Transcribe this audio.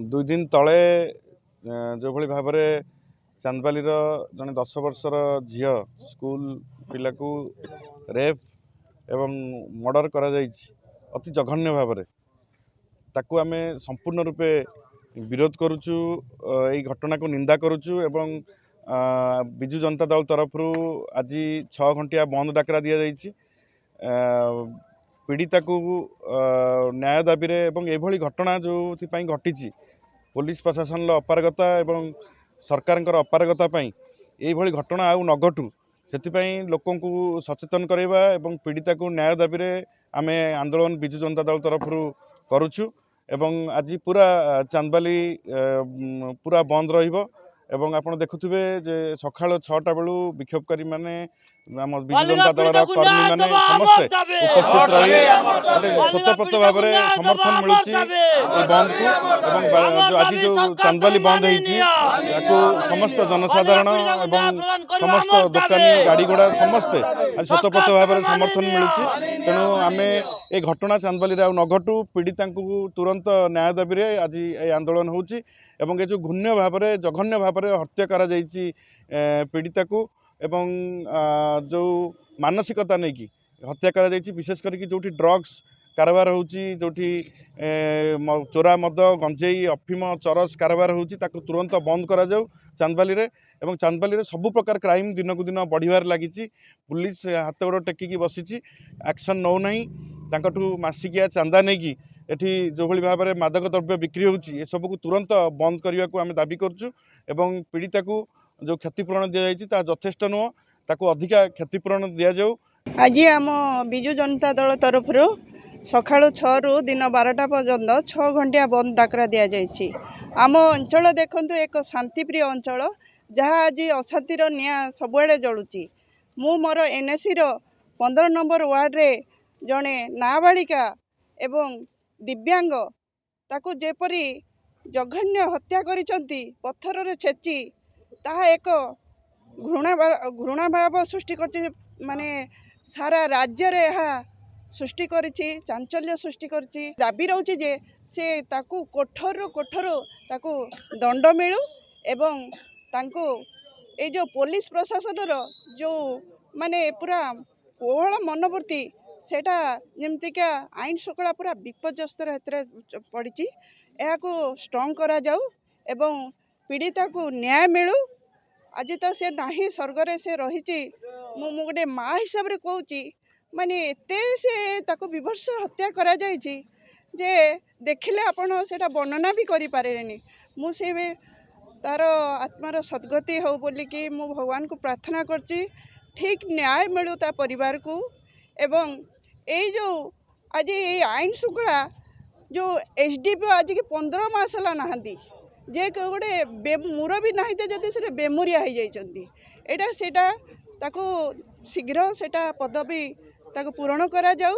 दुई दिन तले जो भली भाव में चांदबाली जड़े 10 वर्षर झील स्कूल पिला को रेप एवं मर्डर करा अति जघन्य भाव में ताकू आमे संपूर्ण रूपे विरोध करुचु। यही घटना को निंदा करुचु एवं बिजु जनता दल तरफ आज 6 घंटिया बंद डाकरा दि जाइए। पीड़िता को न्याय दाबी एवं एभली घटना जो घटी पुलिस प्रशासन अपारगता एवं सरकार अपारगता यही घटना आउ न घटू से लोक सचेतन करवा एवं पीड़िता को न्याय दाबी आम आंदोलन बिजु जनता दल तरफ करुचु एवं आज पूरा चांदबाली पूरा बंद रहिबो। एवं आप देखुवे जे सकाळ 6टा बेलू विक्षोभकारी माने बिजु जनता दल कर्मी माने समस्ते उपस्थित रही स्वतःप्रत भाव में समर्थन मिलूँ बंद को। आज जो चांदबाली बंद हो समस्त जनसाधारण एवं समस्त दुकानी गाड़ी घोड़ा समस्ते आज स्वतःप्रत भाव में समर्थन मिलूँ। तेणु आम ये घटना चांदबाली आउ न घटू पीड़िता को तुरंत न्याय दाबी आज ये आंदोलन होची एवं ये जो घूण्य भाव में जघन्य भाव में हत्या करा जाइछि पीड़िता को एवं जो मानसिकता नहीं कि हत्या करा जाइछि विशेष करके जो ड्रग्स कारबार होची जो चोरा मद गंजेई अफिम चरस कारबार होची ताकू तुरंत बंद करा जाऊ चांदबाली रे। एवं चांदबाली रे सब प्रकार क्राइम दिन को दिन बढ़िबार लागिछि। पुलिस हाथ गोड़ टेकिकी बसिछि एक्शन नौ नहीं तांकठू मासिकिया चांदा नहीं कि एठी जो भली भाव में मादक द्रव्य बिक्री होची ए सब को तुरंत बंद करने को आम दाबी करुचु एवं पीड़िता को जो क्षतिपूरण दि जाइए यथेष्ट नुह ताकू अधिका क्षतिपूरण दि जाऊ। आज आम बिजु जनता दल तरफ सकाळु 6 रु दिन 12टा पर्यंत 6 घंटिया बंद डाकरा दि जाइए। आम अंचल देखंतु एक शांतिप्रिय अंचल जहाँ आज अशांतिर निया सबुआड़े जलुची। मु मोर एनएसी 15 नंबर वार्ड रे जड़े नाबालिका एवं दिव्यांग ताकू जेपरी जघन्य हत्या करिसंती पत्थर रे छेची ताहा एक घृणा भाव सृष्टि कर माने सारा राज्य रे यह सृष्टि करिछि चांचल्य सृष्टि करिछि। दाबी रहउछि जे से ताकू कोठर ताकू दंड मिलू एवं तांको ए जो पुलिस प्रशासन जो माने पूरा कोहल मनोवृत्ति सेटा जमतिका आईन शृंखला पूरा विपर्यस्त पड़ी को स्ट्रंग करा जाऊ एवं पीड़िता को न्याय मिलू। आज तो से नाही स्वर्ग से रही मु गोटे माँ हिसाब से कहूँ माने एते से ताको विभत्स हत्या करा जाइछि जे देखिले आपण सेटा वर्णना भी करि पारेनी। मु से तार आत्मार सद्गति हो बोली कि मु भगवान को प्रार्थना करछि ठीक न्याय मिलू ता परिवार को एवं ये जो आज ये आईन श्रृंखला जो एसडीपी आज के 15 मास है नहांती जे गोटे मुरबी ना जदि से बेमुरिया हो जाइए सेटा ताको शीघ्र सेटा पदवी ताको पूरण करा जाऊ।